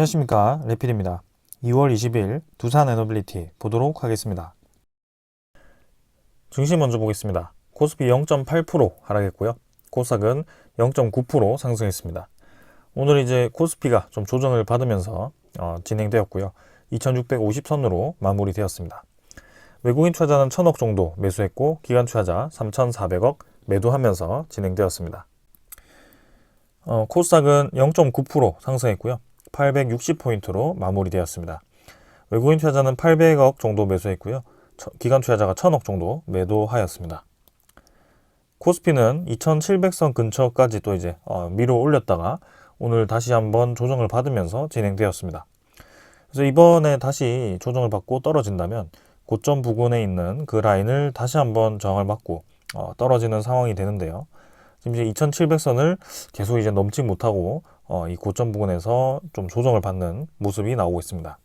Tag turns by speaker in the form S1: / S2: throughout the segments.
S1: 안녕하십니까, 레필입니다. 2월 20일 두산 에너빌리티 보도록 하겠습니다. 증시 먼저 보겠습니다. 코스피 0.8% 하락했고요. 코스닥은 0.9% 상승했습니다. 오늘 이제 코스피가 좀 조정을 받으면서 진행되었고요. 2650선으로 마무리되었습니다. 외국인 투자자는 1000억 정도 매수했고 기관 투자자 3400억 매도하면서 진행되었습니다. 코스닥은 0.9% 상승했고요. 860포인트로 마무리되었습니다. 외국인 투자자는 800억 정도 매수했고요. 기관 투자자가 1000억 정도 매도하였습니다. 코스피는 2700선 근처까지 또 이제 밀어 올렸다가 오늘 다시 한번 조정을 받으면서 진행되었습니다. 그래서 이번에 다시 조정을 받고 떨어진다면 고점 부근에 있는 그 라인을 다시 한번 저항을 받고 떨어지는 상황이 되는데요. 지금 이제 2700선을 계속 이제 넘지 못하고 이 고점 부근에서 좀 조정을 받는 모습이 나오고 있습니다.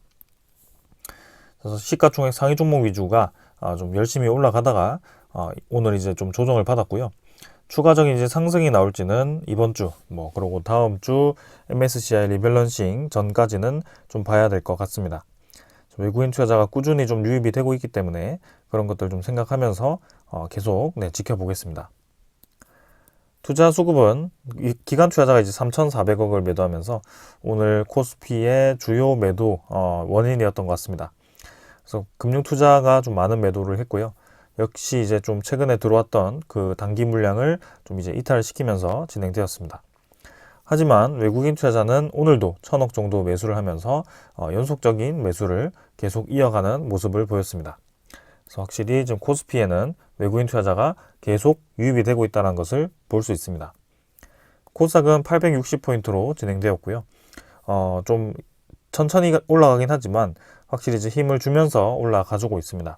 S1: 그래서 시가총액 상위 종목 위주가 좀 열심히 올라가다가 오늘 이제 좀 조정을 받았고요. 추가적인 이제 상승이 나올지는 이번 주, 그리고 다음 주 MSCI 리밸런싱 전까지는 좀 봐야 될 것 같습니다. 외국인 투자자가 꾸준히 좀 유입이 되고 있기 때문에 그런 것들 좀 생각하면서 계속 지켜보겠습니다. 투자 수급은 기관 투자자가 이제 3,400억을 매도하면서 오늘 코스피의 주요 매도 원인이었던 것 같습니다. 그래서 금융 투자가 좀 많은 매도를 했고요. 역시 이제 좀 최근에 들어왔던 그 단기 물량을 좀 이제 이탈시키면서 진행되었습니다. 하지만 외국인 투자자는 오늘도 1000억 정도 매수를 하면서 연속적인 매수를 계속 이어가는 모습을 보였습니다. 그래서 확실히 지금 코스피에는 외국인 투자자가 계속 유입이 되고 있다는 것을 볼 수 있습니다. 코스닥은 860포인트로 진행되었고요. 좀 천천히 올라가긴 하지만 확실히 이제 힘을 주면서 올라가주고 있습니다.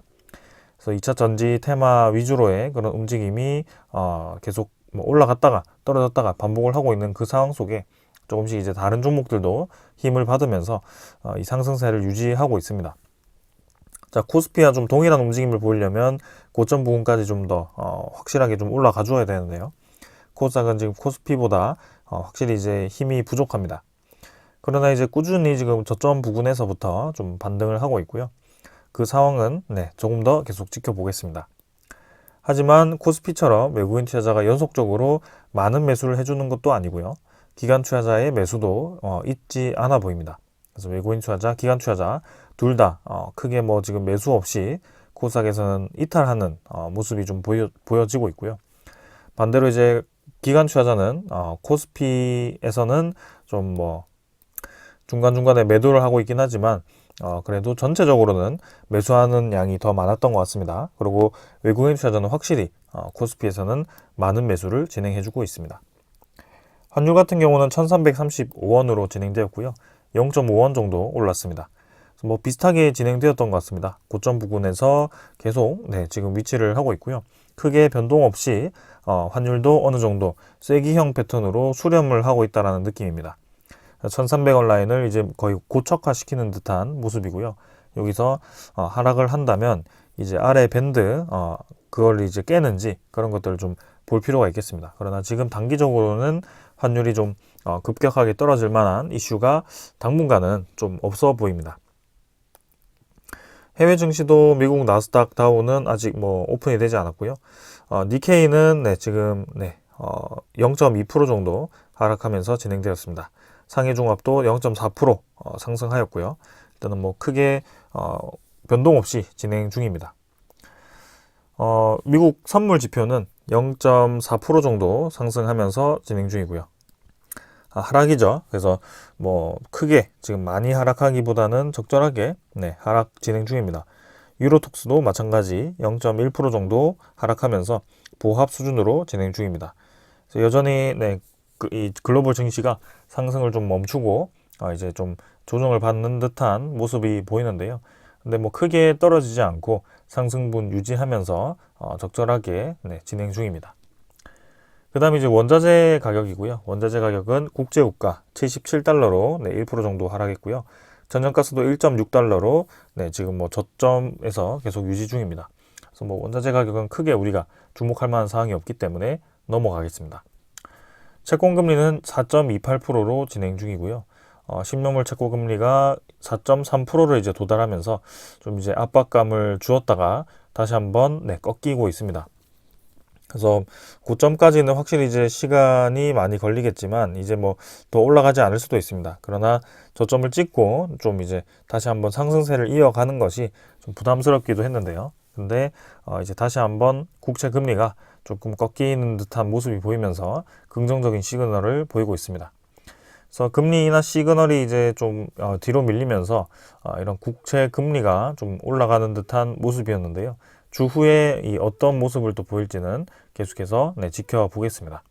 S1: 그래서 2차 전지 테마 위주로의 그런 움직임이 계속 올라갔다가 떨어졌다가 반복을 하고 있는 그 상황 속에 조금씩 이제 다른 종목들도 힘을 받으면서 이 상승세를 유지하고 있습니다. 자, 코스피와 좀 동일한 움직임을 보이려면 고점 부분까지 좀 더 확실하게 좀 올라가 줘야 되는데요. 코스닥은 지금 코스피보다 확실히 이제 힘이 부족합니다. 그러나 이제 꾸준히 지금 저점 부근에서부터 좀 반등을 하고 있고요. 그 상황은 조금 더 계속 지켜보겠습니다. 하지만 코스피처럼 외국인 투자자가 연속적으로 많은 매수를 해주는 것도 아니고요. 기관 투자자의 매수도 있지 않아 보입니다. 그래서 외국인 투자자, 기관 투자자 둘 다 크게 지금 매수 없이 코스닥에서는 이탈하는 모습이 좀 보여지고 있고요. 반대로 이제 기관 투자자는 코스피에서는 좀 중간중간에 매도를 하고 있긴 하지만 그래도 전체적으로는 매수하는 양이 더 많았던 것 같습니다. 그리고 외국인 투자자는 확실히 코스피에서는 많은 매수를 진행해주고 있습니다. 환율 같은 경우는 1335원으로 진행되었고요. 0.5원 정도 올랐습니다. 비슷하게 진행되었던 것 같습니다. 고점 부근에서 계속 지금 위치를 하고 있고요. 크게 변동 없이 환율도 어느 정도 쐐기형 패턴으로 수렴을 하고 있다는 느낌입니다. 1300원 라인을 이제 거의 고착화 시키는 듯한 모습이고요. 여기서 하락을 한다면 이제 아래 밴드 그걸 이제 깨는지 그런 것들을 좀 볼 필요가 있겠습니다. 그러나 지금 단기적으로는 환율이 좀 급격하게 떨어질 만한 이슈가 당분간은 좀 없어 보입니다. 해외 증시도 미국 나스닥 다우는 아직 오픈이 되지 않았고요. 니케이는 지금 0.2% 정도 하락하면서 진행되었습니다. 상해 종합도 0.4% 상승하였고요. 일단은 크게 변동 없이 진행 중입니다. 미국 선물 지표는 0.4% 정도 상승하면서 진행 중이고요. 하락이죠. 그래서 크게 지금 많이 하락하기보다는 적절하게 하락 진행 중입니다. 유로톡스도 마찬가지 0.1% 정도 하락하면서 보합 수준으로 진행 중입니다. 그래서 여전히 이 글로벌 증시가 상승을 좀 멈추고 이제 좀 조정을 받는 듯한 모습이 보이는데요. 근데 크게 떨어지지 않고 상승분 유지하면서 적절하게 진행 중입니다. 그 다음에 이제 원자재 가격이고요. 원자재 가격은 국제유가 77달러로 1% 정도 하락했고요. 천연가스도 1.6달러로 지금 저점에서 계속 유지 중입니다. 그래서 원자재 가격은 크게 우리가 주목할 만한 사항이 없기 때문에 넘어가겠습니다. 채권금리는 4.28%로 진행 중이고요. 10년물 채권 금리가 4.3%를 이제 도달하면서 좀 이제 압박감을 주었다가 다시 한번 꺾이고 있습니다. 그래서 고점까지는 확실히 이제 시간이 많이 걸리겠지만 이제 뭐 더 올라가지 않을 수도 있습니다. 그러나 저점을 찍고 좀 이제 다시 한번 상승세를 이어가는 것이 좀 부담스럽기도 했는데요. 근데 이제 다시 한번 국채 금리가 조금 꺾이는 듯한 모습이 보이면서 긍정적인 시그널을 보이고 있습니다. 그래서 금리 인하 시그널이 이제 좀 뒤로 밀리면서 이런 국채 금리가 좀 올라가는 듯한 모습이었는데요. 주후에 이 어떤 모습을 또 보일지는 계속해서 지켜보겠습니다.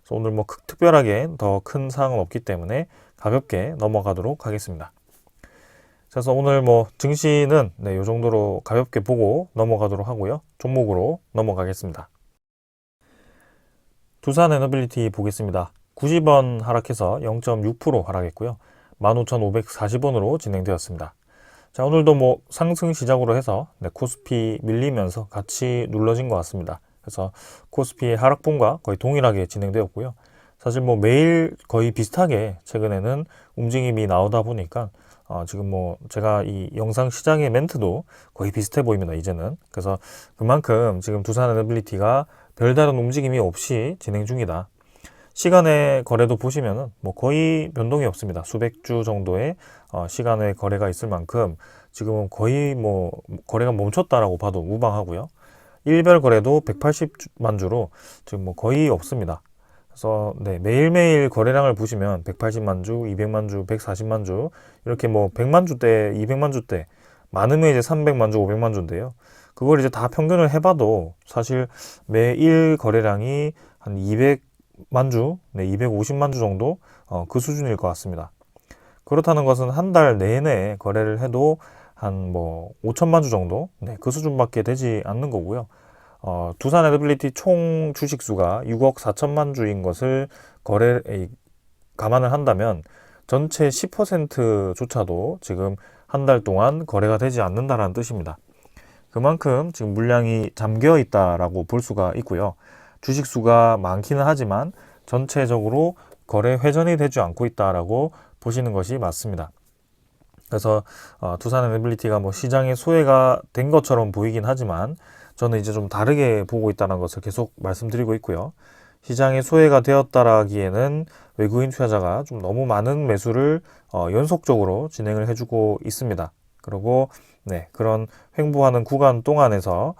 S1: 그래서 오늘 뭐 특별하게 더 큰 사항은 없기 때문에 가볍게 넘어가도록 하겠습니다. 그래서 오늘 뭐 증시는 이 정도로 가볍게 보고 넘어가도록 하고요. 종목으로 넘어가겠습니다. 두산에너빌리티 보겠습니다. 90원 하락해서 0.6% 하락했고요. 15,540원으로 진행되었습니다. 자, 오늘도 뭐 상승 시작으로 해서 코스피 밀리면서 같이 눌러진 것 같습니다. 그래서 코스피의 하락분과 거의 동일하게 진행되었고요. 사실 뭐 매일 거의 비슷하게 최근에는 움직임이 나오다 보니까 지금 뭐 제가 이 영상 시장의 멘트도 거의 비슷해 보입니다, 이제는. 그래서 그만큼 지금 두산에너빌리티가 별다른 움직임이 없이 진행 중이다. 시간의 거래도 보시면은 뭐 거의 변동이 없습니다. 수백 주 정도의 시간의 거래가 있을 만큼 지금은 거의 뭐 거래가 멈췄다라고 봐도 무방하고요. 일별 거래도 180만 주로 지금 뭐 거의 없습니다. 그래서 매일매일 거래량을 보시면 180만 주, 200만 주, 140만 주 이렇게 뭐 100만 주대, 200만 주대 많으면 이제 300만 주, 500만 주인데요. 그걸 이제 다 평균을 해봐도 사실 매일 거래량이 한 200만 주, 250만 주 정도 그 수준일 것 같습니다. 그렇다는 것은 한 달 내내 거래를 해도 한 뭐 5천만 주 정도 그 수준밖에 되지 않는 거고요. 두산에너빌리티 총 주식수가 6억 4천만 주인 것을 감안을 한다면 전체 10%조차도 지금 한 달 동안 거래가 되지 않는다라는 뜻입니다. 그만큼 지금 물량이 잠겨 있다라고 볼 수가 있고요. 주식수가 많기는 하지만 전체적으로 거래 회전이 되지 않고 있다라고 보시는 것이 맞습니다. 그래서 두산에너빌리티가 뭐 시장의 소외가 된 것처럼 보이긴 하지만 저는 이제 좀 다르게 보고 있다는 것을 계속 말씀드리고 있고요. 시장의 소외가 되었다라기에는 외국인 투자자가 좀 너무 많은 매수를 연속적으로 진행을 해주고 있습니다. 그리고 그런 횡보하는 구간 동안에서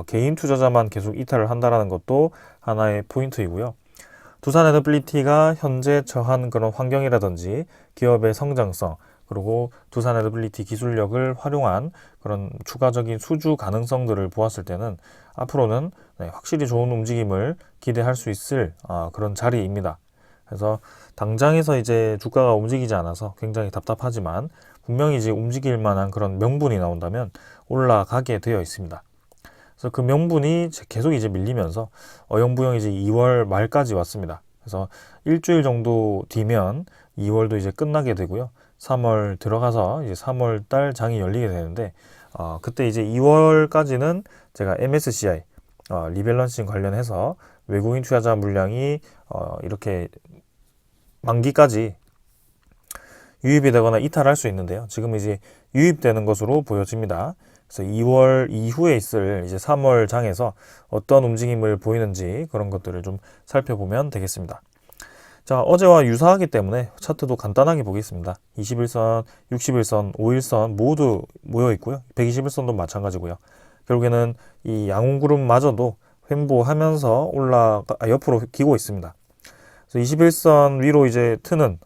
S1: 개인 투자자만 계속 이탈을 한다는 것도 하나의 포인트이고요. 두산에너빌리티가 현재 처한 그런 환경이라든지 기업의 성장성 그리고 두산에너빌리티 기술력을 활용한 그런 추가적인 수주 가능성들을 보았을 때는 앞으로는 확실히 좋은 움직임을 기대할 수 있을 그런 자리입니다. 그래서 당장에서 이제 주가가 움직이지 않아서 굉장히 답답하지만 분명히 이제 움직일 만한 그런 명분이 나온다면 올라가게 되어 있습니다. 그래서 그 명분이 계속 이제 밀리면서 어영부영 이제 2월 말까지 왔습니다. 그래서 일주일 정도 뒤면 2월도 이제 끝나게 되고요. 3월 들어가서 이제 3월 달 장이 열리게 되는데 그때 이제 2월까지는 제가 MSCI 리밸런싱 관련해서 외국인 투자자 물량이 이렇게 만기까지 유입이 되거나 이탈할 수 있는데요. 지금 이제 유입되는 것으로 보여집니다. 그래서 2월 이후에 있을 이제 3월 장에서 어떤 움직임을 보이는지 그런 것들을 좀 살펴보면 되겠습니다. 자, 어제와 유사하기 때문에 차트도 간단하게 보겠습니다. 21선, 61선, 5일선 모두 모여 있고요. 121선도 마찬가지고요. 결국에는 이 양훈그룹마저도 횡보하면서 옆으로 기고 있습니다. 그래서 21선 위로 이제 트는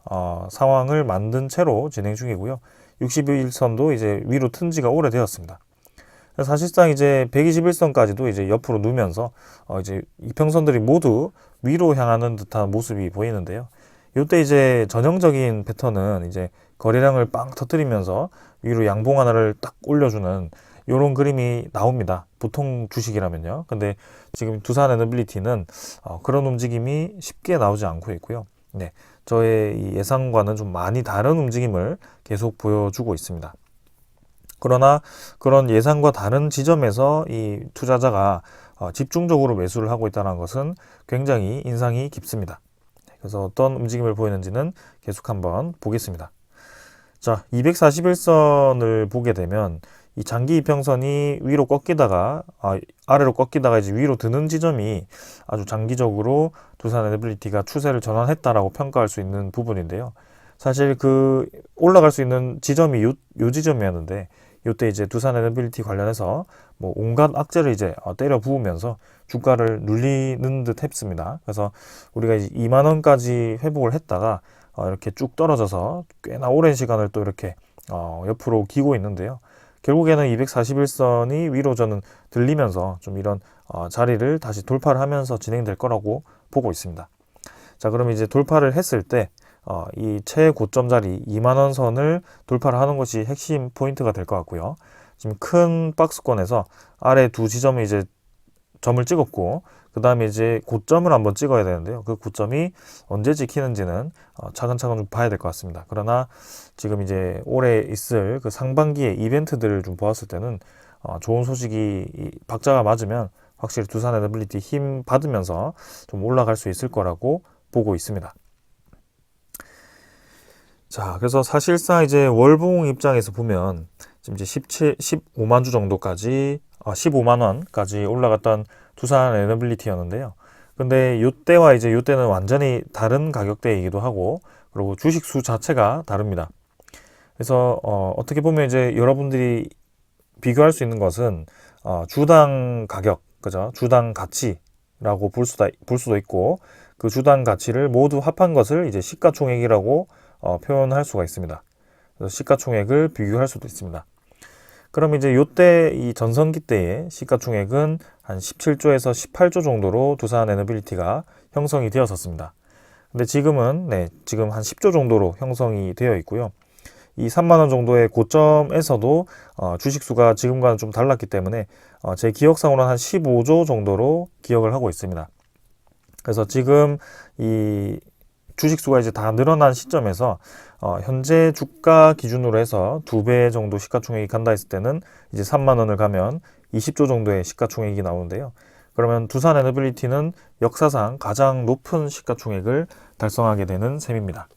S1: 상황을 만든 채로 진행 중이고요. 61선도 이제 위로 튼 지가 오래되었습니다. 사실상 이제 121선까지도 이제 옆으로 누면서 이제 이평선들이 모두 위로 향하는 듯한 모습이 보이는데요. 이때 이제 전형적인 패턴은 이제 거래량을 빵 터뜨리면서 위로 양봉 하나를 딱 올려주는 이런 그림이 나옵니다. 보통 주식이라면요. 근데 지금 두산에너빌리티는 그런 움직임이 쉽게 나오지 않고 있고요. 저의 이 예상과는 좀 많이 다른 움직임을 계속 보여주고 있습니다. 그러나 그런 예상과 다른 지점에서 이 투자자가 집중적으로 매수를 하고 있다는 것은 굉장히 인상이 깊습니다. 그래서 어떤 움직임을 보이는지는 계속 한번 보겠습니다. 자, 241선을 보게 되면 이 장기 이평선이 위로 꺾이다가 아래로 꺾이다가 이제 위로 드는 지점이 아주 장기적으로 두산 에너빌리티가 추세를 전환했다라고 평가할 수 있는 부분인데요. 사실 그 올라갈 수 있는 지점이 요 지점이었는데 요때 이제 두산 에너빌리티 관련해서 뭐 온갖 악재를 이제 때려 부으면서 주가를 눌리는 듯 했습니다. 그래서 우리가 이제 2만 원까지 회복을 했다가 이렇게 쭉 떨어져서 꽤나 오랜 시간을 또 이렇게 옆으로 기고 있는데요. 결국에는 241선이 위로 저는 들리면서 좀 이런 자리를 다시 돌파를 하면서 진행될 거라고 보고 있습니다. 자, 그럼 이제 돌파를 했을 때 이 최고점 자리 2만원 선을 돌파를 하는 것이 핵심 포인트가 될 것 같고요. 지금 큰 박스권에서 아래 두 지점에 이제 점을 찍었고, 그 다음에 이제 고점을 한번 찍어야 되는데요. 그 고점이 언제 지키는지는 차근차근 좀 봐야 될 것 같습니다. 그러나 지금 이제 올해 있을 그 상반기의 이벤트들을 좀 보았을 때는 좋은 소식이 박자가 맞으면 확실히 두산 에너빌리티 힘 받으면서 좀 올라갈 수 있을 거라고 보고 있습니다. 자, 그래서 사실상 이제 월봉 입장에서 보면 지금 이제 15만 주 정도까지 15만 원까지 올라갔던 두산 에너빌리티였는데요. 근데 요때와 이제 요때는 완전히 다른 가격대이기도 하고, 그리고 주식 수 자체가 다릅니다. 그래서 어떻게 보면 이제 여러분들이 비교할 수 있는 것은 주당 가격, 그죠? 주당 가치라고 볼 수도 있고, 그 주당 가치를 모두 합한 것을 이제 시가총액이라고 표현할 수가 있습니다. 그래서 시가총액을 비교할 수도 있습니다. 그럼 이제 요때 이 전성기 때의 시가총액은 한 17조에서 18조 정도로 두산 에너빌리티가 형성이 되었었습니다. 근데 지금은 지금 한 10조 정도로 형성이 되어 있고요. 이 3만 원 정도의 고점에서도 주식수가 지금과는 좀 달랐기 때문에 제 기억상으로는 한 15조 정도로 기억을 하고 있습니다. 그래서 지금 이 주식수가 이제 다 늘어난 시점에서 현재 주가 기준으로 해서 2배 정도 시가총액이 간다 했을 때는 이제 3만 원을 가면 20조 정도의 시가총액이 나오는데요. 그러면 두산 에너빌리티는 역사상 가장 높은 시가총액을 달성하게 되는 셈입니다.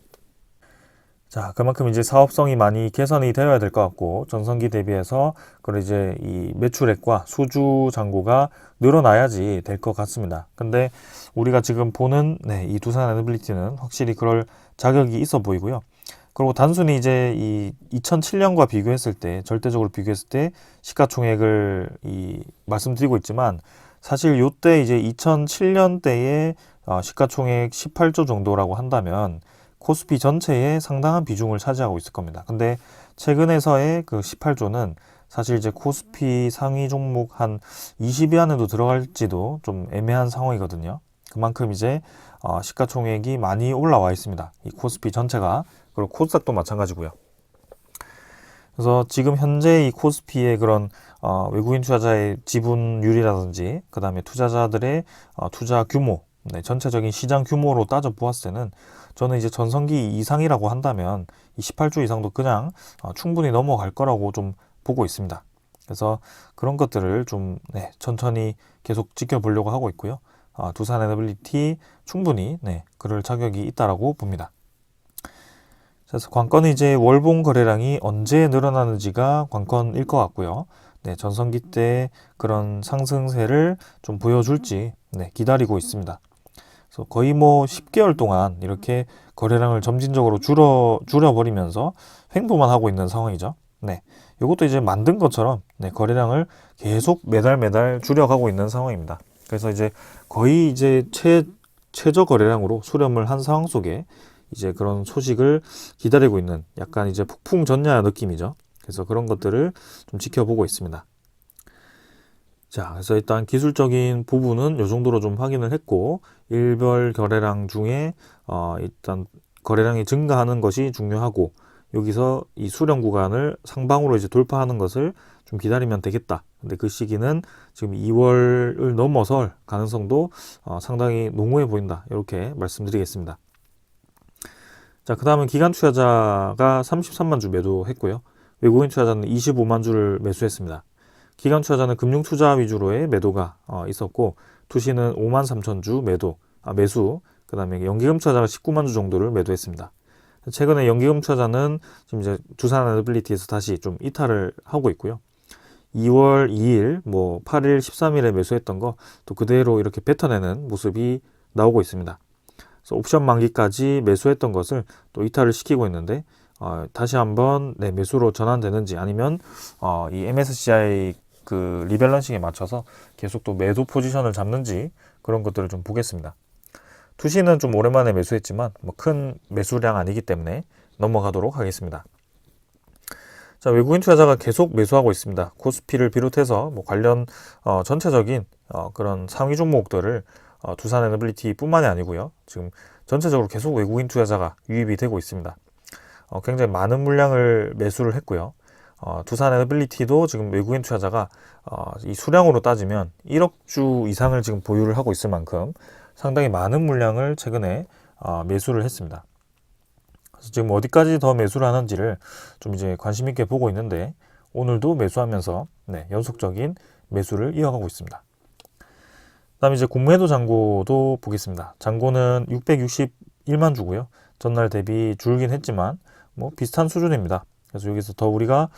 S1: 자, 그만큼 이제 사업성이 많이 개선이 되어야 될 것 같고, 전성기 대비해서 그리고 이제 이 매출액과 수주 잔고가 늘어나야지 될 것 같습니다. 근데 우리가 지금 보는 이 두산 에너빌리티는 확실히 그럴 자격이 있어 보이고요. 그리고 단순히 이제 이 2007년과 비교했을 때, 절대적으로 비교했을 때 시가총액을 말씀드리고 있지만, 사실 요때 이제 2007년대에 시가총액 18조 정도라고 한다면 코스피 전체에 상당한 비중을 차지하고 있을 겁니다. 근데 최근에서의 그 18조는 사실 이제 코스피 상위 종목 한 20위 안에도 들어갈지도 좀 애매한 상황이거든요. 그만큼 이제 시가총액이 많이 올라와 있습니다. 이 코스피 전체가. 그리고 코스닥도 마찬가지고요. 그래서 지금 현재 이 코스피의 그런 외국인 투자자의 지분율이라든지 그 다음에 투자자들의 투자 규모, 전체적인 시장 규모로 따져 보았을 때는 저는 이제 전성기 이상이라고 한다면 이 18조 이상도 그냥 충분히 넘어갈 거라고 좀 보고 있습니다. 그래서 그런 것들을 좀 천천히 계속 지켜보려고 하고 있고요. 두산 에너빌리티 충분히 그럴 자격이 있다라고 봅니다. 그래서 관건은 이제 월봉 거래량이 언제 늘어나는지가 관건일 것 같고요. 전성기 때 그런 상승세를 좀 보여줄지 기다리고 있습니다. 그래서 거의 뭐 10개월 동안 이렇게 거래량을 점진적으로 줄여버리면서 횡보만 하고 있는 상황이죠. 이것도 이제 만든 것처럼 거래량을 계속 매달 줄여가고 있는 상황입니다. 그래서 이제 거의 이제 최저 거래량으로 수렴을 한 상황 속에 이제 그런 소식을 기다리고 있는 약간 이제 폭풍 전야 느낌이죠. 그래서 그런 것들을 좀 지켜보고 있습니다. 자, 그래서 일단 기술적인 부분은 이 정도로 좀 확인을 했고, 일별 거래량 중에 일단 거래량이 증가하는 것이 중요하고, 여기서 이 수렴 구간을 상방으로 이제 돌파하는 것을 좀 기다리면 되겠다. 근데 그 시기는 지금 2월을 넘어설 가능성도 상당히 농후해 보인다. 이렇게 말씀드리겠습니다. 자, 그 다음은 기관 투자자가 33만 주 매도했고요. 외국인 투자자는 25만 주를 매수했습니다. 기관 투자자는 금융 투자 위주로의 매도가 있었고, 투시는 5만 3천 주 매수, 그 다음에 연기금 투자자가 19만 주 정도를 매도했습니다. 최근에 연기금 투자자는 지금 이제 두산 에너빌리티에서 다시 좀 이탈을 하고 있고요. 2월 2일, 8일, 13일에 매수했던 거 또 그대로 이렇게 뱉어내는 모습이 나오고 있습니다. 그래서 옵션 만기까지 매수했던 것을 또 이탈을 시키고 있는데 다시 한번 매수로 전환되는지 아니면 이 MSCI 그 리밸런싱에 맞춰서 계속 또 매도 포지션을 잡는지 그런 것들을 좀 보겠습니다. 투시는 좀 오랜만에 매수했지만 큰 매수량 아니기 때문에 넘어가도록 하겠습니다. 자, 외국인 투자자가 계속 매수하고 있습니다. 코스피를 비롯해서 관련 전체적인 그런 상위 종목들을 두산 에너빌리티 뿐만이 아니고요. 지금 전체적으로 계속 외국인 투자자가 유입이 되고 있습니다. 굉장히 많은 물량을 매수를 했고요. 두산 에너빌리티도 지금 외국인 투자자가 이 수량으로 따지면 1억 주 이상을 지금 보유를 하고 있을 만큼 상당히 많은 물량을 최근에 매수를 했습니다. 그래서 지금 어디까지 더 매수를 하는지를 좀 이제 관심 있게 보고 있는데 오늘도 매수하면서 연속적인 매수를 이어가고 있습니다. 그다음에 이제 공매도 잔고도 보겠습니다. 잔고는 661만 주고요. 전날 대비 줄긴 했지만 비슷한 수준입니다. 그래서 여기서 더 우리가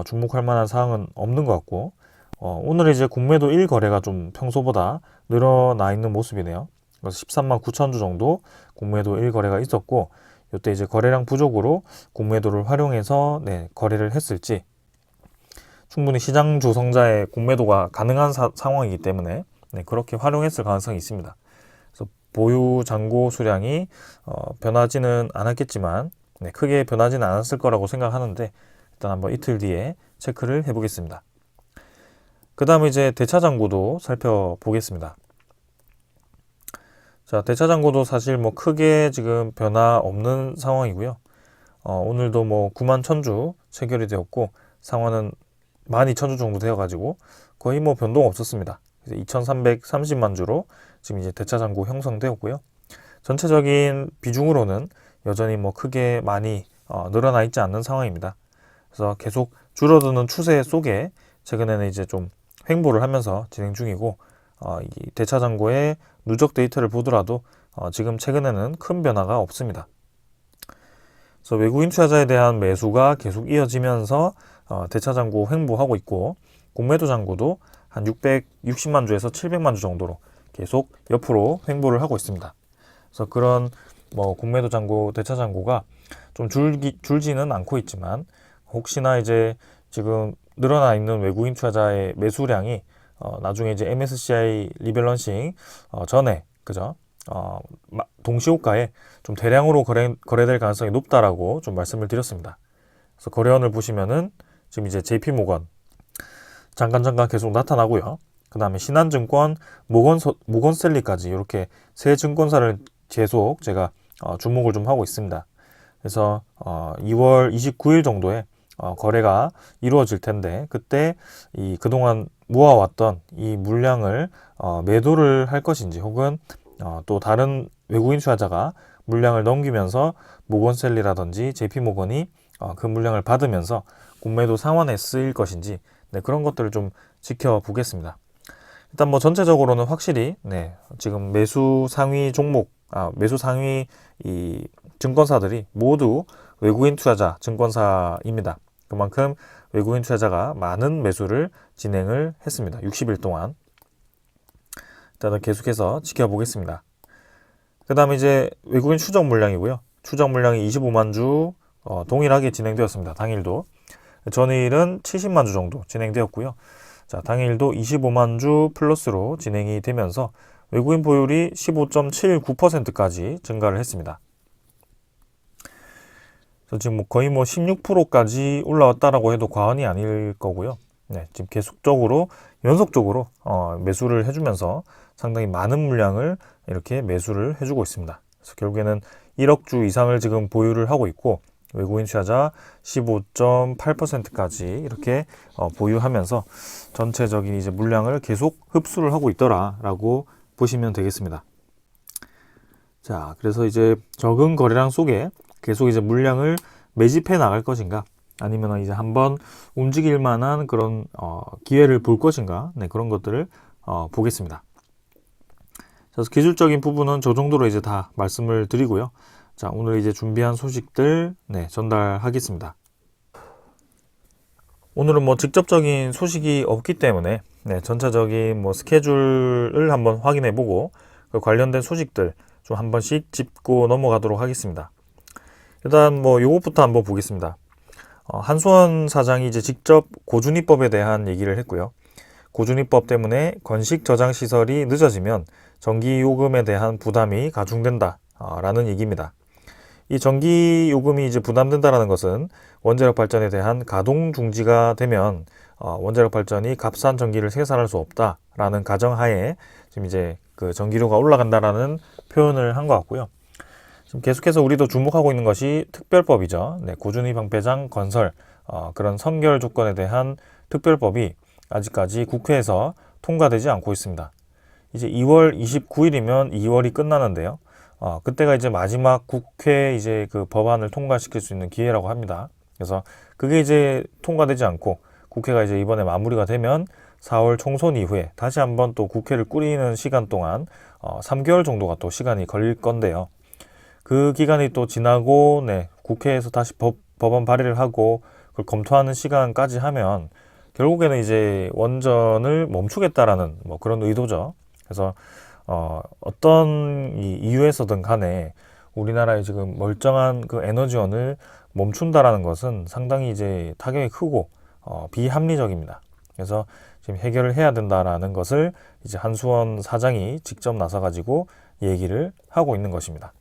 S1: 주목할 만한 사항은 없는 것 같고 오늘 이제 공매도 1거래가 좀 평소보다 늘어나 있는 모습이네요. 그래서 13만 9천 주 정도 공매도 1거래가 있었고 이때 이제 거래량 부족으로 공매도를 활용해서 거래를 했을지 충분히 시장 조성자의 공매도가 가능한 상황이기 때문에 그렇게 활용했을 가능성이 있습니다. 그래서 보유 잔고 수량이 변하지는 않았겠지만 크게 변하지는 않았을 거라고 생각하는데 일단 한번 이틀 뒤에 체크를 해보겠습니다. 그 다음에 이제 대차 잔고도 살펴보겠습니다. 자, 대차 잔고도 사실 크게 지금 변화 없는 상황이고요. 오늘도 9만 1000주 체결이 되었고 상환은 12,000주 정도 되어가지고 거의 변동 없었습니다. 2330만 주로 지금 이제 대차 잔고 형성되었고요. 전체적인 비중으로는 여전히 크게 많이 늘어나 있지 않는 상황입니다. 그래서 계속 줄어드는 추세 속에 최근에는 이제 좀 횡보를 하면서 진행 중이고 이 대차 잔고의 누적 데이터를 보더라도 지금 최근에는 큰 변화가 없습니다. 그래서 외국인 투자자에 대한 매수가 계속 이어지면서 대차 잔고 횡보하고 있고 공매도 잔고도 한 660만 주에서 700만 주 정도로 계속 옆으로 횡보를 하고 있습니다. 그래서 그런 공매도 잔고, 대차 잔고가 좀 줄지는 않고 있지만 혹시나 이제 지금 늘어나 있는 외국인 투자자의 매수량이 나중에 이제 MSCI 리밸런싱 전에 그죠? 동시호가에 좀 대량으로 거래될 가능성이 높다라고 좀 말씀을 드렸습니다. 그래서 거래원을 보시면은 지금 이제 JP모건 잠깐 계속 나타나고요. 그 다음에 신한증권, 모건스탠리까지 이렇게 세 증권사를 계속 제가 주목을 좀 하고 있습니다. 그래서 2월 29일 정도에 거래가 이루어질 텐데 그때 이 그동안 모아왔던 이 물량을 매도를 할 것인지 혹은 또 다른 외국인 투자자가 물량을 넘기면서 모건스탠리라든지 JP모건이 그 물량을 받으면서 공매도 상환에 쓰일 것인지 그런 것들을 좀 지켜보겠습니다. 일단 전체적으로는 확실히 지금 매수 상위 종목, 매수 상위 이 증권사들이 모두 외국인 투자자 증권사입니다. 그만큼 외국인 투자자가 많은 매수를 진행을 했습니다. 60일 동안. 일단은 계속해서 지켜보겠습니다. 그 다음에 이제 외국인 추적 물량이고요. 추적 물량이 25만 주 동일하게 진행되었습니다. 당일도. 전일은 70만 주 정도 진행되었고요. 자, 당일도 25만 주 플러스로 진행이 되면서 외국인 보율이 15.79%까지 증가를 했습니다. 그래서 지금 거의 16%까지 올라왔다라고 해도 과언이 아닐 거고요. 지금 계속적으로 연속적으로 매수를 해주면서 상당히 많은 물량을 이렇게 매수를 해주고 있습니다. 그래서 결국에는 1억 주 이상을 지금 보유를 하고 있고 외국인 투자자 15.8%까지 이렇게 보유하면서 전체적인 이제 물량을 계속 흡수를 하고 있더라라고 보시면 되겠습니다. 자, 그래서 이제 적은 거래량 속에 계속 이제 물량을 매집해 나갈 것인가, 아니면 이제 한번 움직일 만한 그런 기회를 볼 것인가, 그런 것들을 보겠습니다. 그래서 기술적인 부분은 저 정도로 이제 다 말씀을 드리고요. 자, 오늘 이제 준비한 소식들 전달하겠습니다. 오늘은 뭐 직접적인 소식이 없기 때문에 전체적인 뭐 스케줄을 한번 확인해 보고 그 관련된 소식들 좀 한 번씩 짚고 넘어가도록 하겠습니다. 일단 뭐 요것부터 한번 보겠습니다. 한수원 사장이 이제 직접 고준위법에 대한 얘기를 했고요. 고준위법 때문에 건식 저장 시설이 늦어지면 전기 요금에 대한 부담이 가중된다 라는 얘기입니다. 이 전기 요금이 이제 부담된다라는 것은 원자력 발전에 대한 가동 중지가 되면 원자력 발전이 값싼 전기를 생산할 수 없다라는 가정하에 지금 이제 그 전기료가 올라간다라는 표현을 한 것 같고요. 지금 계속해서 우리도 주목하고 있는 것이 특별법이죠. 고준위 방패장 건설 그런 선결 조건에 대한 특별법이 아직까지 국회에서 통과되지 않고 있습니다. 이제 2월 29일이면 2월이 끝나는데요. 그때가 이제 마지막 국회 이제 그 법안을 통과시킬 수 있는 기회라고 합니다. 그래서 그게 이제 통과되지 않고 국회가 이제 이번에 마무리가 되면 4월 총선 이후에 다시 한번 또 국회를 꾸리는 시간 동안 3개월 정도가 또 시간이 걸릴 건데요. 그 기간이 또 지나고 국회에서 다시 법안 발의를 하고 그걸 검토하는 시간까지 하면 결국에는 이제 원전을 멈추겠다라는 뭐 그런 의도죠. 그래서 어떤 이유에서든 간에 우리나라의 지금 멀쩡한 그 에너지원을 멈춘다라는 것은 상당히 이제 타격이 크고 비합리적입니다. 그래서 지금 해결을 해야 된다라는 것을 이제 한수원 사장이 직접 나서가지고 얘기를 하고 있는 것입니다.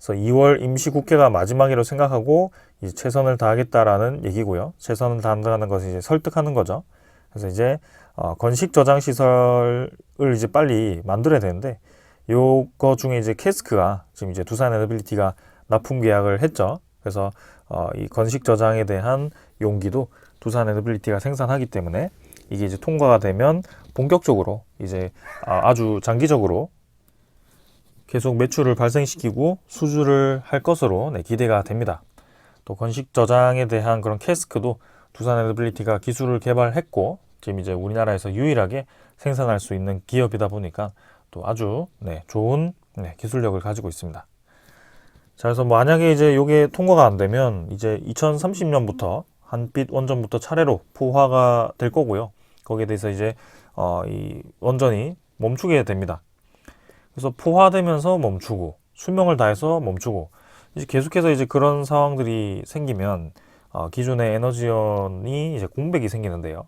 S1: 그래서 2월 임시국회가 마지막이라고 생각하고 이제 최선을 다하겠다라는 얘기고요. 최선을 다한다는 것을 이제 설득하는 거죠. 그래서 이제 건식 저장 시설을 이제 빨리 만들어야 되는데 요거 중에 이제 캐스크가 지금 이제 두산 에너빌리티가 납품 계약을 했죠. 그래서 이 건식 저장에 대한 용기도 두산 에너빌리티가 생산하기 때문에 이게 이제 통과가 되면 본격적으로 이제 아주 장기적으로 계속 매출을 발생시키고 수주를 할 것으로 기대가 됩니다. 또 건식 저장에 대한 그런 캐스크도 두산 에너빌리티가 기술을 개발했고 지금 이제 우리나라에서 유일하게 생산할 수 있는 기업이다 보니까 또 아주 좋은 기술력을 가지고 있습니다. 자, 그래서 만약에 이제 이게 통과가 안 되면 이제 2030년부터 한빛 원전부터 차례로 포화가 될 거고요. 거기에 대해서 이제 이 원전이 멈추게 됩니다. 그래서 포화되면서 멈추고 수명을 다해서 멈추고 이제 계속해서 이제 그런 상황들이 생기면 기존의 에너지원이 이제 공백이 생기는데요.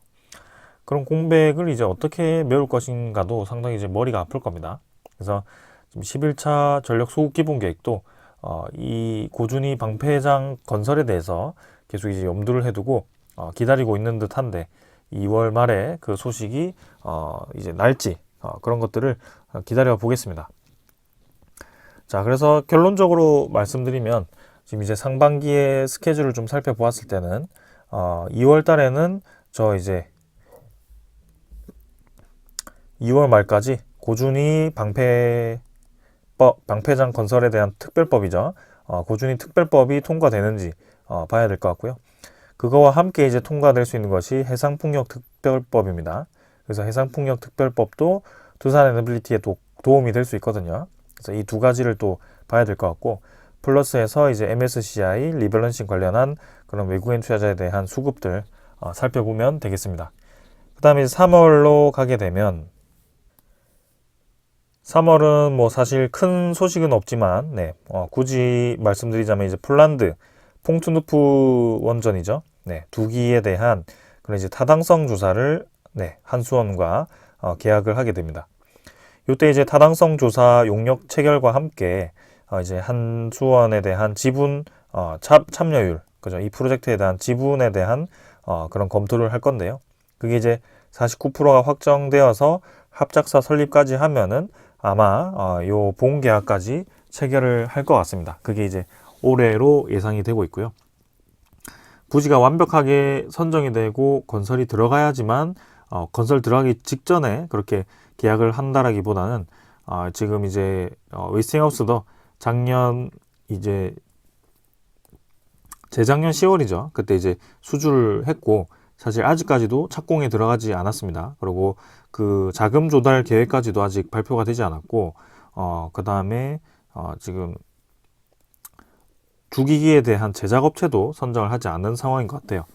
S1: 그런 공백을 이제 어떻게 메울 것인가도 상당히 이제 머리가 아플 겁니다. 그래서 지금 11차 전력 소급 기본 계획도 이 고준위 방패장 건설에 대해서 계속 이제 염두를 해두고 기다리고 있는 듯한데 2월 말에 그 소식이 이제 날지 그런 것들을 기다려 보겠습니다. 자, 그래서 결론적으로 말씀드리면 지금 이제 상반기의 스케줄을 좀 살펴보았을 때는 2월 달에는 저 이제 2월 말까지 고준위 방패장 건설에 대한 특별법이죠. 고준위 특별법이 통과되는지 봐야 될 것 같고요. 그거와 함께 이제 통과될 수 있는 것이 해상풍력 특별법입니다. 그래서 해상풍력 특별법도 두산 에너빌리티에 도움이 될 수 있거든요. 그래서 이 두 가지를 또 봐야 될 것 같고 플러스해서 이제 MSCI 리밸런싱 관련한 그런 외국인 투자자에 대한 수급들 살펴보면 되겠습니다. 그 다음에 3월로 가게 되면 3월은 뭐 사실 큰 소식은 없지만 굳이 말씀드리자면 이제 폴란드 퐁투누프 원전이죠. 두 기에 대한 그런 이제 타당성 조사를 한수원과 계약을 하게 됩니다. 이때 이제 타당성 조사 용역 체결과 함께 이제 한수원에 대한 지분 참여율, 그죠? 이 프로젝트에 대한 지분에 대한 그런 검토를 할 건데요. 그게 이제 49%가 확정되어서 합작사 설립까지 하면은 아마 요 보험 계약까지 체결을 할 것 같습니다. 그게 이제 올해로 예상이 되고 있고요. 부지가 완벽하게 선정이 되고 건설이 들어가야지만 건설 들어가기 직전에 그렇게 계약을 한다라기보다는 지금 이제 웨스팅하우스도 작년 이제 재작년 10월이죠. 그때 이제 수주를 했고 사실 아직까지도 착공에 들어가지 않았습니다. 그리고 그 자금 조달 계획까지도 아직 발표가 되지 않았고, 그 다음에 지금 주기기에 대한 제작업체도 선정을 하지 않은 상황인 것 같아요.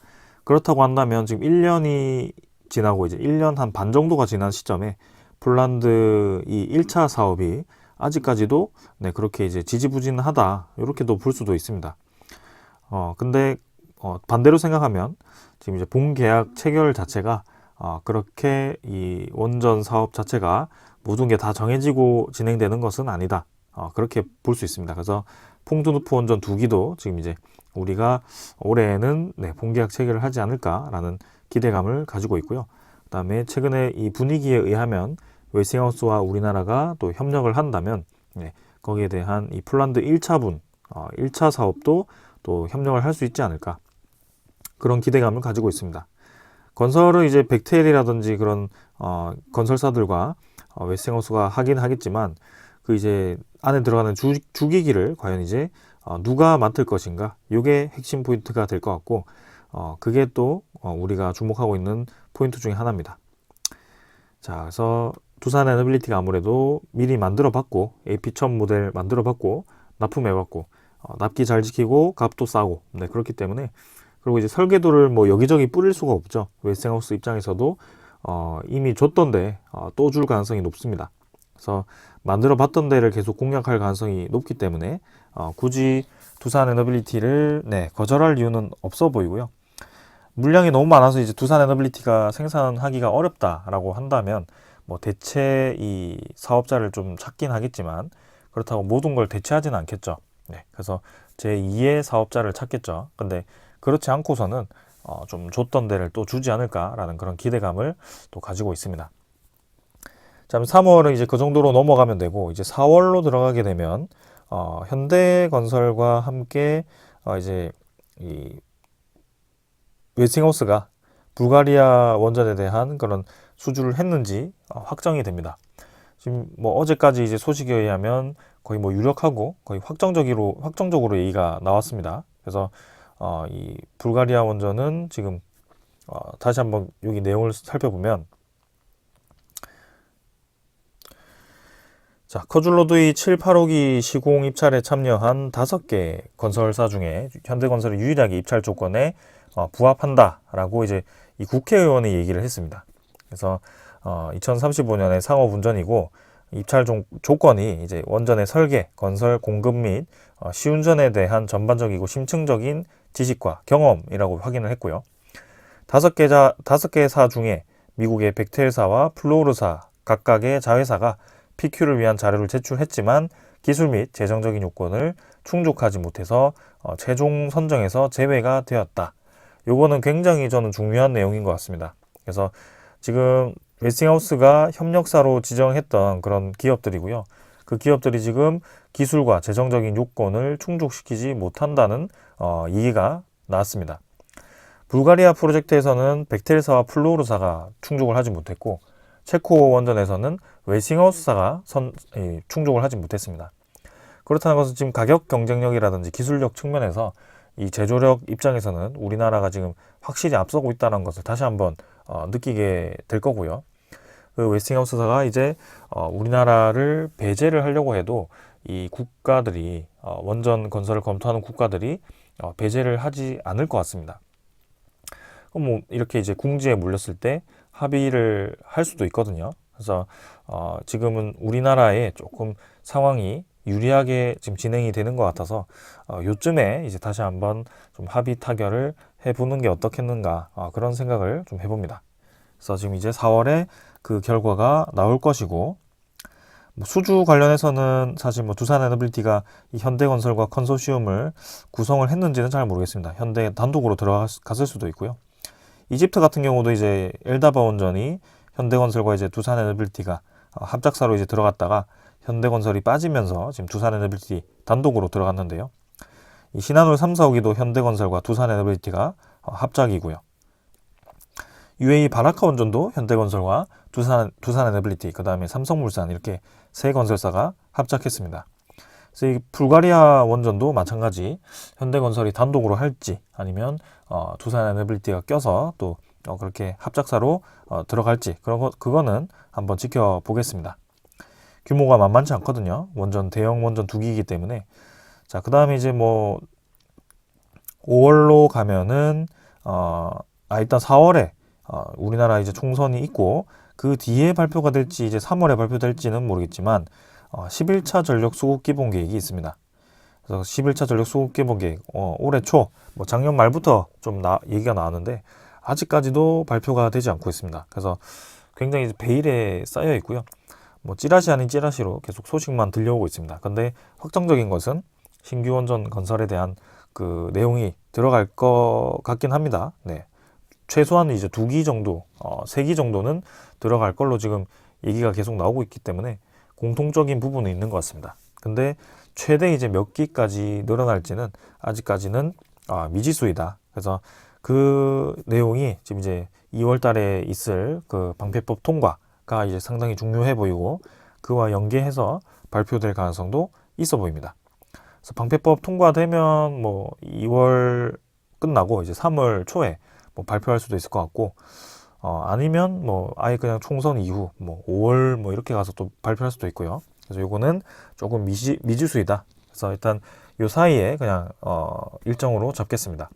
S1: 그렇다고 한다면 지금 1년이 지나고 이제 1년 한 반 정도가 지난 시점에 폴란드 이 1차 사업이 아직까지도 네, 그렇게 이제 지지부진하다 이렇게도 볼 수도 있습니다. 근데 반대로 생각하면 지금 이제 본계약 체결 자체가 그렇게 이 원전 사업 자체가 모든 게 다 정해지고 진행되는 것은 아니다. 그렇게 볼 수 있습니다. 그래서 퐁두누프 원전 2기도 지금 이제 우리가 올해에는 네, 본계약 체결을 하지 않을까라는 기대감을 가지고 있고요. 그다음에 최근에 이 분위기에 의하면 웨스팅하우스와 우리나라가 또 협력을 한다면 네, 거기에 대한 이 폴란드 1차분 1차 사업도 또 협력을 할 수 있지 않을까 그런 기대감을 가지고 있습니다. 건설은 이제 벡텔이라든지 그런 건설사들과 웨스팅하우스가 하긴 하겠지만 그 이제 안에 들어가는 주기기를 과연 이제 누가 맡을 것인가 이게 핵심 포인트가 될 것 같고 그게 또 우리가 주목하고 있는 포인트 중에 하나입니다. 자, 그래서 두산 에너빌리티가 아무래도 미리 만들어 봤고 AP1000 모델 만들어 봤고 납품해 봤고 납기 잘 지키고 값도 싸고 네, 그렇기 때문에 그리고 이제 설계도를 뭐 여기저기 뿌릴 수가 없죠. 웨스팅하우스 입장에서도 이미 줬던데 또 줄 가능성이 높습니다. 그래서 만들어 봤던 데를 계속 공략할 가능성이 높기 때문에 굳이 두산 에너빌리티를 네, 거절할 이유는 없어 보이고요. 물량이 너무 많아서 이제 두산 에너빌리티가 생산하기가 어렵다라고 한다면 뭐 대체 이 사업자를 좀 찾긴 하겠지만 그렇다고 모든 걸 대체하지는 않겠죠. 네, 그래서 제2의 사업자를 찾겠죠. 근데 그렇지 않고서는 좀 줬던 데를 또 주지 않을까라는 그런 기대감을 또 가지고 있습니다. 자, 3월은 이제 그 정도로 넘어가면 되고 이제 4월로 들어가게 되면 현대건설과 함께 이제 이 웨스팅하우스가 불가리아 원전에 대한 그런 수주를 했는지 확정이 됩니다. 지금 뭐 어제까지 이제 소식에 의하면 거의 뭐 유력하고 거의 확정적으로 얘기가 나왔습니다. 그래서 이 불가리아 원전은 지금 다시 한번 여기 내용을 살펴보면 자, 커줄로드의 7, 8호기 시공 입찰에 참여한 5개 건설사 중에 현대건설이 유일하게 입찰 조건에 부합한다라고 이제 이 국회의원이 얘기를 했습니다. 그래서 2035년에 상업 운전이고 입찰 조건이 이제 원전의 설계, 건설, 공급 및 시운전에 대한 전반적이고 심층적인 지식과 경험이라고 확인을 했고요. 5개사 중에 미국의 벡텔사와 플로르사 각각의 자회사가 PQ를 위한 자료를 제출했지만 기술 및 재정적인 요건을 충족하지 못해서 최종 선정에서 제외가 되었다. 요거는 굉장히 저는 중요한 내용인 것 같습니다. 그래서 지금 웨스팅하우스가 협력사로 지정했던 그런 기업들이고요. 그 기업들이 지금 기술과 재정적인 요건을 충족시키지 못한다는 얘기가 나왔습니다. 불가리아 프로젝트에서는 벡텔사와 플로르사가 충족을 하지 못했고 체코 원전에서는 웨스팅하우스사가 충족을 하지 못했습니다. 그렇다는 것은 지금 가격 경쟁력이라든지 기술력 측면에서 이 제조력 입장에서는 우리나라가 지금 확실히 앞서고 있다는 것을 다시 한번 느끼게 될 거고요. 그 웨스팅하우스사가 이제 우리나라를 배제를 하려고 해도 이 국가들이 원전 건설을 검토하는 국가들이 배제를 하지 않을 것 같습니다. 그럼 뭐 이렇게 이제 궁지에 물렸을 때 합의를 할 수도 있거든요. 그래서 지금은 우리나라에 조금 상황이 유리하게 지금 진행이 되는 것 같아서 요쯤에 이제 다시 한번 좀 합의 타결을 해보는 게 어떻겠는가 그런 생각을 좀 해봅니다. 그래서 지금 이제 4월에 그 결과가 나올 것이고 뭐 수주 관련해서는 사실 뭐 두산 에너빌리티가 이 현대건설과 컨소시엄을 구성을 했는지는 잘 모르겠습니다. 현대 단독으로 들어갔을 수도 있고요. 이집트 같은 경우도 이제 엘다바 원전이 현대건설과 이제 두산 에너빌리티가 합작사로 이제 들어갔다가 현대건설이 빠지면서 지금 두산 에너빌리티 단독으로 들어갔는데요. 이 신한울 3, 4호기도 현대건설과 두산 에너빌리티가 합작이고요. UAE 바라카 원전도 현대건설과 두산 에너빌리티, 그 다음에 삼성물산 이렇게 세 건설사가 합작했습니다. 그래서 이 불가리아 원전도 마찬가지 현대건설이 단독으로 할지 아니면 두산 에너빌리티가 껴서 또 그렇게 합작사로 들어갈지 그거는 한번 지켜보겠습니다. 규모가 만만치 않거든요. 대형 원전 2기이기 때문에. 자, 그 다음에 이제 뭐 5월로 가면은 일단 4월에 우리나라 이제 총선이 있고 그 뒤에 발표가 될지 이제 3월에 발표될지는 모르겠지만 11차 전력 수급 기본 계획이 있습니다. 그래서 11차 전력 수급 기본 계획 올해 초 뭐 작년 말부터 좀 얘기가 나왔는데 아직까지도 발표가 되지 않고 있습니다. 그래서 굉장히 베일에 쌓여 있고요. 뭐 찌라시 아닌 찌라시로 계속 소식만 들려오고 있습니다. 근데 확정적인 것은 신규 원전 건설에 대한 그 내용이 들어갈 것 같긴 합니다. 네. 최소한 이제 2기 정도, 3기 정도는 들어갈 걸로 지금 얘기가 계속 나오고 있기 때문에 공통적인 부분은 있는 것 같습니다. 근데 최대 이제 몇 기까지 늘어날지는 아직까지는 미지수이다. 그래서 그 내용이 지금 이제 2월 달에 있을 그 방패법 통과가 이제 상당히 중요해 보이고 그와 연계해서 발표될 가능성도 있어 보입니다. 그래서 방패법 통과되면 뭐 2월 끝나고 이제 3월 초에 뭐 발표할 수도 있을 것 같고 아니면 뭐 아예 그냥 총선 이후 뭐 5월 뭐 이렇게 가서 또 발표할 수도 있고요. 그래서 요거는 조금 미지수이다. 그래서 일단 요 사이에 그냥 일정으로 잡겠습니다.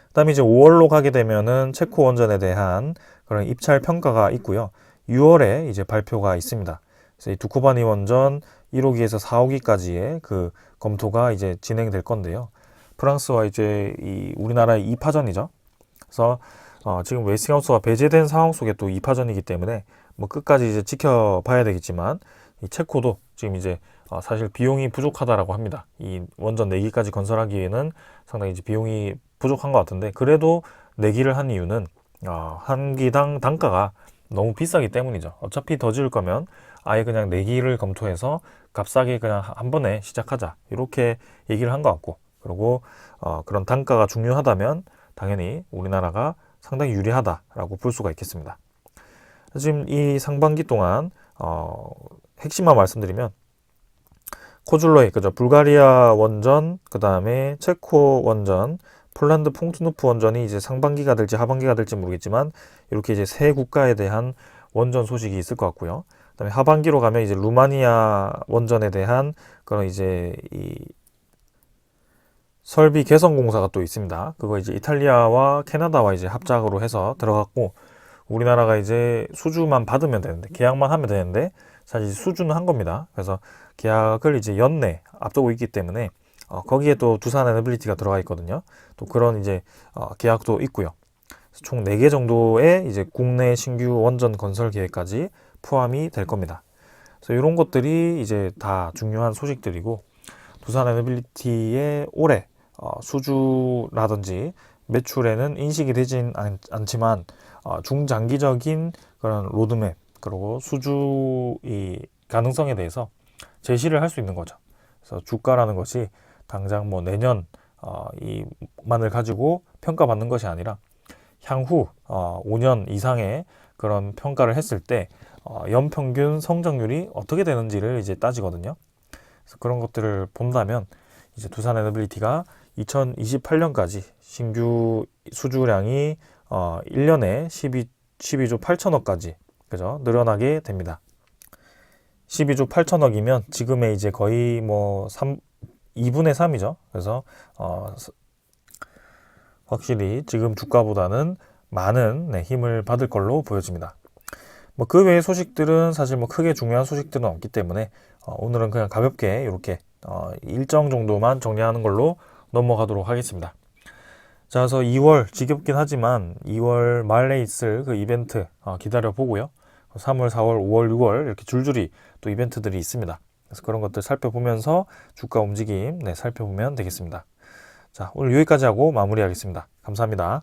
S1: 그다음에 이제 5월로 가게 되면은 체코 원전에 대한 그런 입찰 평가가 있고요. 6월에 이제 발표가 있습니다. 그래서 이 두코바니 원전 1호기에서 4호기까지의 그 검토가 이제 진행될 건데요. 프랑스와 이제 우리나라의 2파전이죠. 그래서 지금 웨스팅하우스가 배제된 상황 속에 또 2파전이기 때문에 뭐 끝까지 이제 지켜봐야 되겠지만 이 체코도 지금 이제 사실 비용이 부족하다라고 합니다. 이 원전 4기까지 건설하기에는 상당히 이제 비용이 부족한 것 같은데 그래도 4기를 한 이유는 한 기당 단가가 너무 비싸기 때문이죠. 어차피 더 지을 거면 아예 그냥 4기를 검토해서 값싸게 그냥 한 번에 시작하자 이렇게 얘기를 한 것 같고 그리고 그런 단가가 중요하다면 당연히 우리나라가 상당히 유리하다라고 볼 수가 있겠습니다. 지금 이 상반기 동안 핵심만 말씀드리면 코줄로이, 그죠? 불가리아 원전, 그 다음에 체코 원전, 폴란드 퐁트누프 원전이 이제 상반기가 될지 하반기가 될지 모르겠지만 이렇게 이제 세 국가에 대한 원전 소식이 있을 것 같고요. 그다음에 하반기로 가면 이제 루마니아 원전에 대한 그런 이제 이 설비 개선 공사가 또 있습니다. 그거 이제 이탈리아와 캐나다와 이제 합작으로 해서 들어갔고 우리나라가 이제 수주만 받으면 되는데 계약만 하면 되는데 사실 수주는 한 겁니다. 그래서 계약을 이제 연내 앞두고 있기 때문에 거기에 또 두산 에너빌리티가 들어가 있거든요. 또 그런 이제 계약도 있고요. 총 4개 정도의 이제 국내 신규 원전 건설 계획까지 포함이 될 겁니다. 그래서 이런 것들이 이제 다 중요한 소식들이고 두산 에너빌리티의 올해 수주라든지 매출에는 인식이 되진 않지만 중장기적인 그런 로드맵 그리고 수주의 가능성에 대해서 제시를 할 수 있는 거죠. 그래서 주가라는 것이 당장 뭐 내년 이만을 가지고 평가받는 것이 아니라 향후 5년 이상의 그런 평가를 했을 때 연평균 성장률이 어떻게 되는지를 이제 따지거든요. 그래서 그런 것들을 본다면 이제 두산 에너빌리티가 2028년까지 신규 수주량이 1년에 12조 8천억까지 그죠? 늘어나게 됩니다. 12조 8천억이면 지금의 이제 거의 뭐 2분의 3이죠. 그래서 확실히 지금 주가보다는 많은 힘을 받을 걸로 보여집니다. 뭐 그 외의 소식들은 사실 뭐 크게 중요한 소식들은 없기 때문에 오늘은 그냥 가볍게 이렇게 일정 정도만 정리하는 걸로 넘어가도록 하겠습니다. 자, 그래서 2월 지겹긴 하지만 2월 말에 있을 그 이벤트 기다려 보고요. 3월, 4월, 5월, 6월 이렇게 줄줄이 또 이벤트들이 있습니다. 그래서 그런 것들 살펴보면서 주가 움직임 살펴보면 되겠습니다. 자, 오늘 여기까지 하고 마무리하겠습니다. 감사합니다.